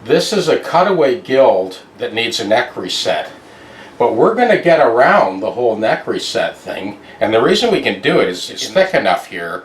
This is a cutaway guild that needs a neck reset. But we're going to get around the whole neck reset thing, and the reason we can do it is it's thick enough here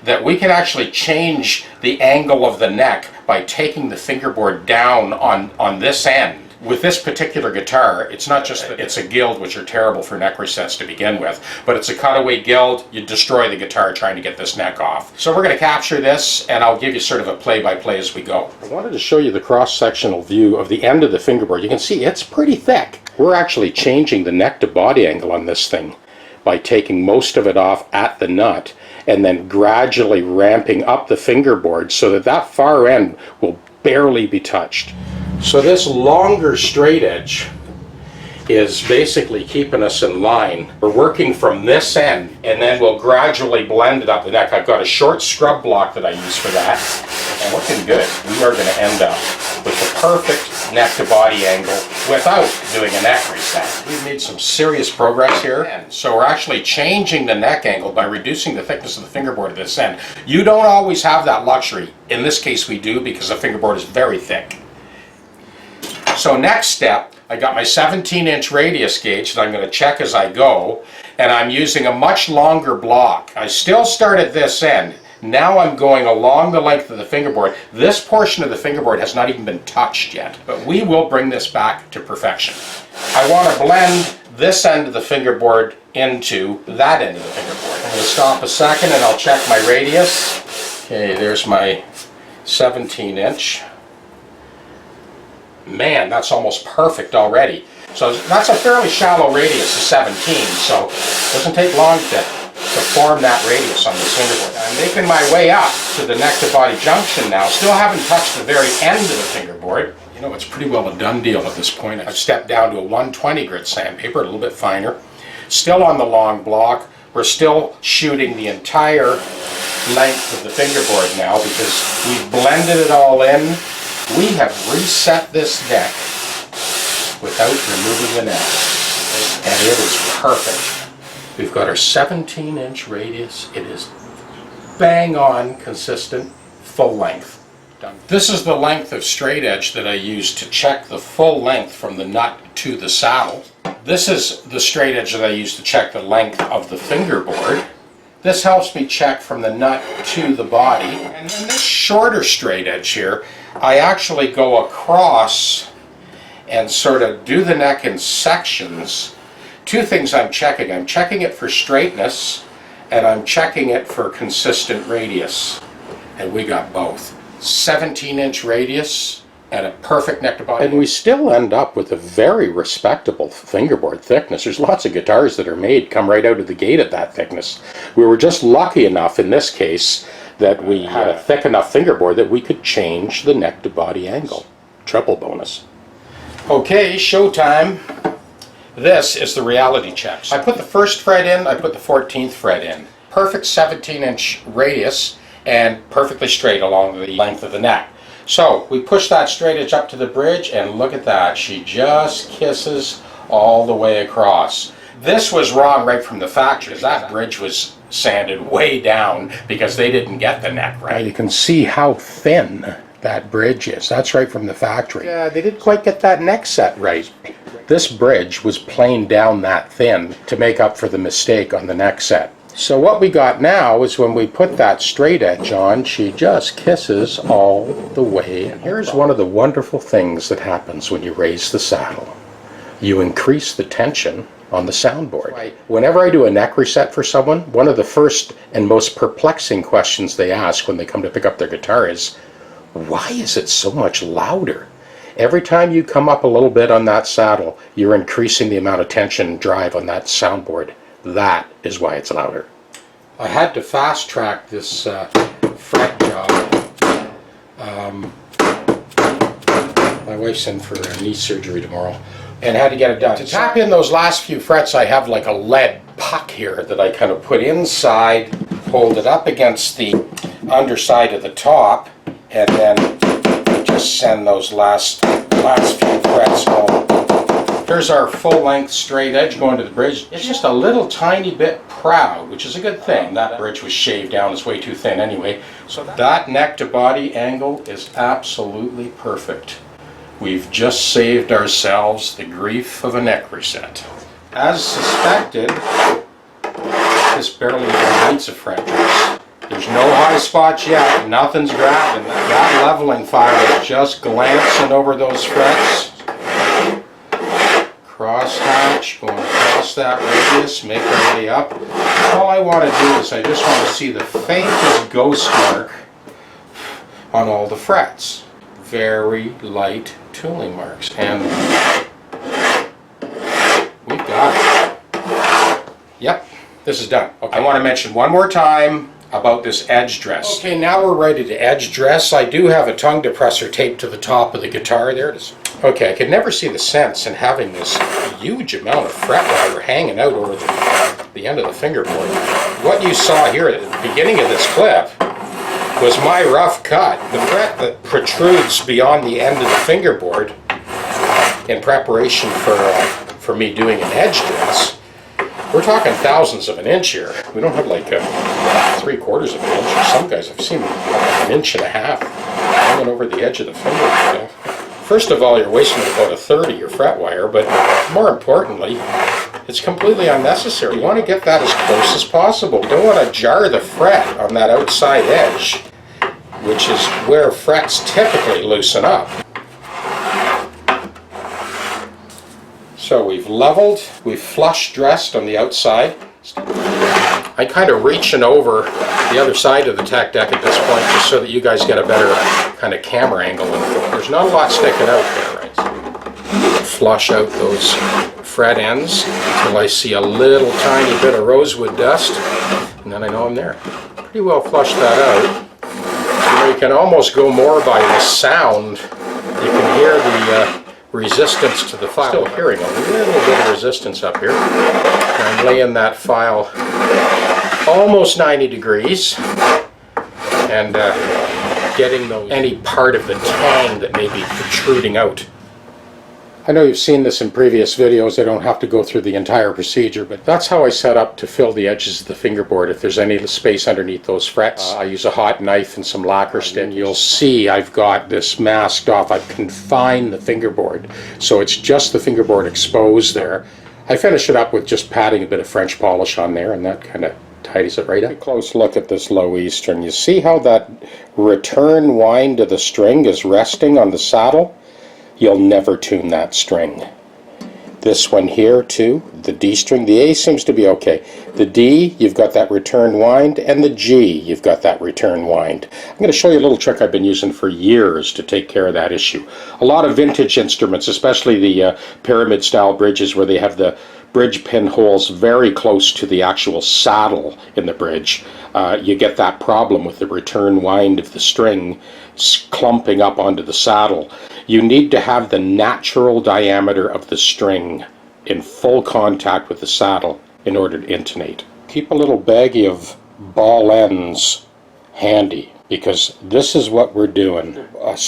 that we can actually change the angle of the neck by taking the fingerboard down on this end. With this particular guitar, it's not just that it's a guild, which are terrible for neck resets to begin with, but it's a cutaway guild. You destroy the guitar trying to get this neck off. So we're going to capture this, and I'll give you sort of a play-by-play as we go. I wanted to show you the cross-sectional view of the end of the fingerboard. You can see it's pretty thick. We're actually changing the neck to body angle on this thing by taking most of it off at the nut and then gradually ramping up the fingerboard so that that far end will barely be touched. So this longer straight edge is basically keeping us in line. We're working from this end, and then we'll gradually blend it up the neck. I've got a short scrub block that I use for that, and looking good. We are going to end up with the perfect neck to body angle without doing a neck reset. We've made some serious progress here, and so we're actually changing the neck angle by reducing the thickness of the fingerboard at this end. You don't always have that luxury. In this case we do, because the fingerboard is very thick. So next step, I got my 17-inch radius gauge that I'm going to check as I go, and I'm using a much longer block. I still start at this end. Now I'm going along the length of the fingerboard. This portion of the fingerboard has not even been touched yet, but we will bring this back to perfection. I want to blend this end of the fingerboard into that end of the fingerboard. I'm going to stop a second and I'll check my radius. Okay, there's my 17-inch. Man, that's almost perfect already. So that's a fairly shallow radius of 17, so it doesn't take long to form that radius on this fingerboard. I'm making my way up to the neck to body junction now. Still haven't touched the very end of the fingerboard. You know, it's pretty well a done deal at this point. I've stepped down to a 120 grit sandpaper, a little bit finer. Still on the long block. We're still shooting the entire length of the fingerboard now because we've blended it all in. We have reset this neck without removing the neck, and it is perfect. We've got our 17-inch radius. It is bang on consistent, full length. Done. This is the length of straight edge that I use to check the full length from the nut to the saddle. This is the straight edge that I use to check the length of the fingerboard. This helps me check from the nut to the body. And then this shorter straight edge here, I actually go across and sort of do the neck in sections. Two things I'm checking. I'm checking it for straightness, and I'm checking it for consistent radius. And we got both. 17-inch radius and a perfect neck to body. And we still end up with a very respectable fingerboard thickness. There's lots of guitars that are made come right out of the gate at that thickness. We were just lucky enough in this case that we had a thick enough fingerboard that we could change the neck to body angle. Triple bonus. Okay, showtime. This is the reality check. I put the first fret in, I put the 14th fret in. Perfect 17-inch radius and perfectly straight along the length of the neck. So we push that straight edge up to the bridge, and look at that. She just kisses all the way across. This was wrong right from the factory. That bridge was sanded way down because they didn't get the neck right. Now you can see how thin that bridge is. That's right from the factory. Yeah, they didn't quite get that neck set right. This bridge was planed down that thin to make up for the mistake on the neck set. So what we got now is when we put that straight edge on, she just kisses all the way. And here's one of the wonderful things that happens when you raise the saddle. You increase the tension on the soundboard. Whenever I do a neck reset for someone, one of the first and most perplexing questions they ask when they come to pick up their guitar is, why is it so much louder? Every time you come up a little bit on that saddle, you're increasing the amount of tension and drive on that soundboard. That is why it's louder. I had to fast track this fret job. My wife's in for knee surgery tomorrow and had to get it done. To tap in those last few frets, I have like a lead puck here that I kind of put inside, hold it up against the underside of the top, and then just send those last few frets home. Here's our full-length straight edge going to the bridge. It's just a little tiny bit proud, which is a good thing. That bridge was shaved down. It's way too thin anyway. So that neck to body angle is absolutely perfect. we've just saved ourselves the grief of a neck reset. As suspected, this barely even needs a fret dress. There's no high spots yet, nothing's grabbing. That leveling file is just glancing over those frets. Cross hatch, going across that radius, make our way up. All I want to do is I just want to see the faintest ghost mark on all the frets. Very light tooling marks, and we've got it. Yep, this is done. Okay. I want to mention one more time about this edge dress. Okay, now we're ready to edge dress. I do have a tongue depressor taped to the top of the guitar. There it is. Okay, I could never see the sense in having this huge amount of fret wire hanging out over the end of the fingerboard. What you saw here at the beginning of this clip was my rough cut. The fret that protrudes beyond the end of the fingerboard in preparation for me doing an edge dress, we're talking thousandths of an inch here. We don't have like 3/4 of an inch. Some guys I've seen like 1.5 inches hanging over the edge of the fingerboard. First of all, you're wasting about 1/3 of your fret wire, but more importantly, it's completely unnecessary. You want to get that as close as possible. You don't want to jar the fret on that outside edge, which is where frets typically loosen up. So we've leveled, we've flush dressed on the outside. I'm kind of reaching over the other side of the tech deck at this point just so that you guys get a better kind of camera angle. And there's not a lot sticking out there, right? So flush out those fret ends until I see a little tiny bit of rosewood dust, and then I know I'm there. Pretty well flush that out. You can almost go more by the sound. You can hear the resistance to the file. Still hearing a little bit of resistance up here. I'm laying that file almost 90 degrees and getting any part of the tang that may be protruding out. I know you've seen this in previous videos. I don't have to go through the entire procedure, but that's how I set up to fill the edges of the fingerboard. If there's any space underneath those frets, I use a hot knife and some lacquer stick. You'll see I've got this masked off. I've confined the fingerboard, so it's just the fingerboard exposed there. I finish it up with just patting a bit of French polish on there, and that kind of tidies it right up. Take a close look at this low E string. You see how that return wind of the string is resting on the saddle? You'll never tune that string. This one here too, the D string, the A seems to be okay. The D, you've got that return wind, and the G, you've got that return wind. I'm going to show you a little trick I've been using for years to take care of that issue. A lot of vintage instruments, especially the pyramid style bridges where they have the bridge pin holes very close to the actual saddle in the bridge, you get that problem with the return wind of the string clumping up onto the saddle. You need to have the natural diameter of the string in full contact with the saddle in order to intonate. Keep a little baggie of ball ends handy, because this is what we're doing.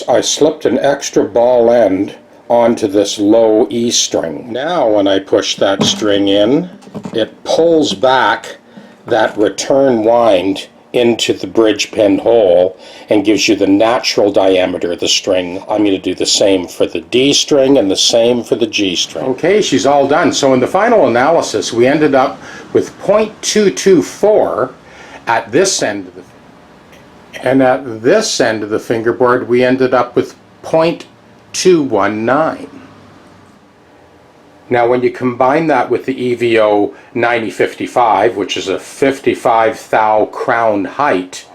I slipped an extra ball end onto this low E string. Now when I push that string in, it pulls back that return wind into the bridge pin hole and gives you the natural diameter of the string. I'm going to do the same for the D string and the same for the G string. Okay, she's all done. So in the final analysis we ended up with 0.224 at this end of the, and at this end of the fingerboard we ended up with 0.219. Now when you combine that with the EVO 9055, which is a 55 thou crown height,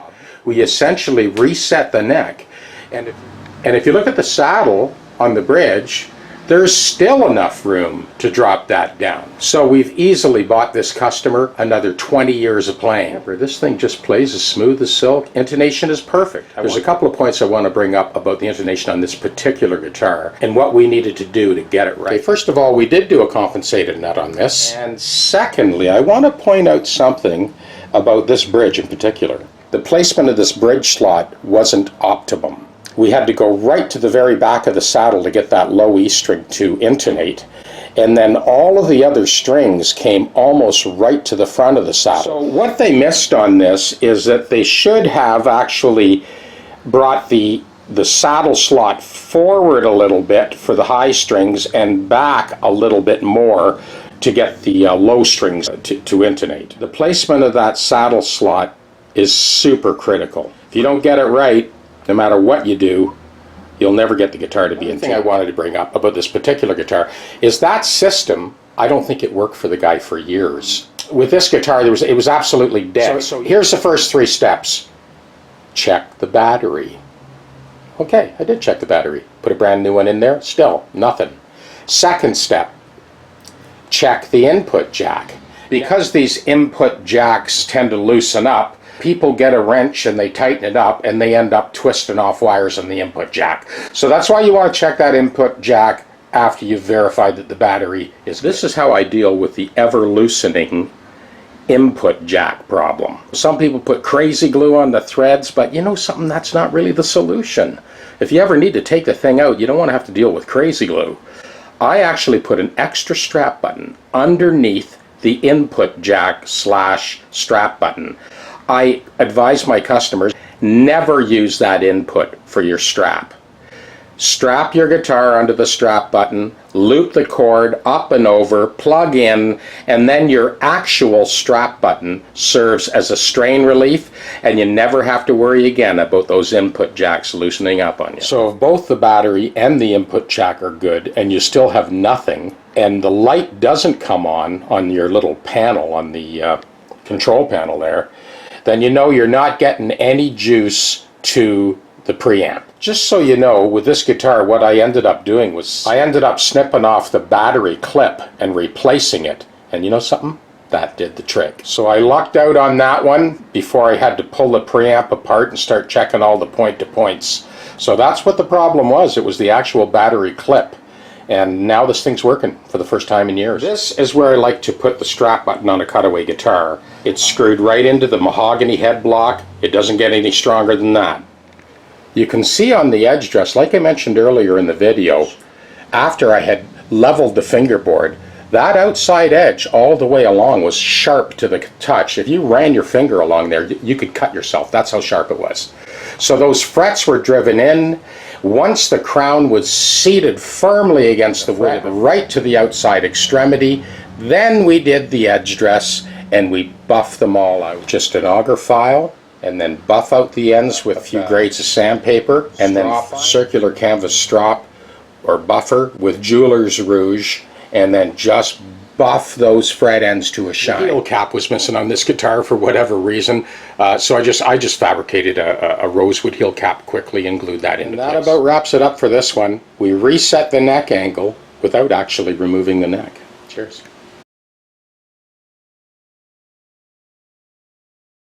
we essentially reset the neck. And if you look at the saddle on the bridge, there's still enough room to drop that down. So we've easily bought this customer another 20 years of playing. This thing just plays as smooth as silk. Intonation is perfect. There's a couple of points I want to bring up about the intonation on this particular guitar and what we needed to do to get it right. Okay, first of all, we did do a compensated nut on this. And secondly, I want to point out something about this bridge in particular. The placement of this bridge slot wasn't optimum. We had to go right to the very back of the saddle to get that low E string to intonate, and then all of the other strings came almost right to the front of the saddle. So what they missed on this is that they should have actually brought the the saddle slot forward a little bit for the high strings and back a little bit more to get the low strings to intonate. The placement of that saddle slot is super critical. If you don't get it right, no matter what you do, you'll never get the guitar to be in tune. The thing I wanted to bring up about this particular guitar is that system, I don't think it worked for the guy for years. With this guitar, it was absolutely dead. So here's the first 3 steps. Check the battery. Okay, I did check the battery. Put a brand new one in there, still nothing. Second step, check the input jack. Because these input jacks tend to loosen up, people get a wrench and they tighten it up and they end up twisting off wires on the input jack. So that's why you want to check that input jack after you've verified that the battery is good. This is how I deal with the ever loosening input jack problem. Some people put crazy glue on the threads, but you know something, that's not really the solution. If you ever need to take the thing out, you don't want to have to deal with crazy glue. I actually put an extra strap button underneath the input jack / strap button. I advise my customers, never use that input for your strap. Strap your guitar onto the strap button, loop the cord up and over, plug in, and then your actual strap button serves as a strain relief, and you never have to worry again about those input jacks loosening up on you. So if both the battery and the input jack are good and you still have nothing, and the light doesn't come on your little panel on the control panel there, then you know you're not getting any juice to the preamp. Just so you know, with this guitar, what I ended up doing was I ended up snipping off the battery clip and replacing it. And you know something? That did the trick. So I lucked out on that one before I had to pull the preamp apart and start checking all the point-to-points. So that's what the problem was. It was the actual battery clip. And now this thing's working for the first time in years. This is where I like to put the strap button on a cutaway guitar. It's screwed right into the mahogany head block. It doesn't get any stronger than that. You can see on the edge dress, like I mentioned earlier in the video, after I had leveled the fingerboard, that outside edge all the way along was sharp to the touch. If you ran your finger along there, you could cut yourself. That's how sharp it was. So those frets were driven in. Once the crown was seated firmly against the wood, right to the outside extremity, then we did the edge dress and we buffed them all out. Just an auger file, and then buff out the ends with a few grades of sandpaper, and then circular canvas strop or buffer with jeweler's rouge, and then just buff those fret ends to a shine. The heel cap was missing on this guitar for whatever reason, so I just fabricated a rosewood heel cap quickly and glued that into place. That about wraps it up for this one. We reset the neck angle without actually removing the neck. Cheers.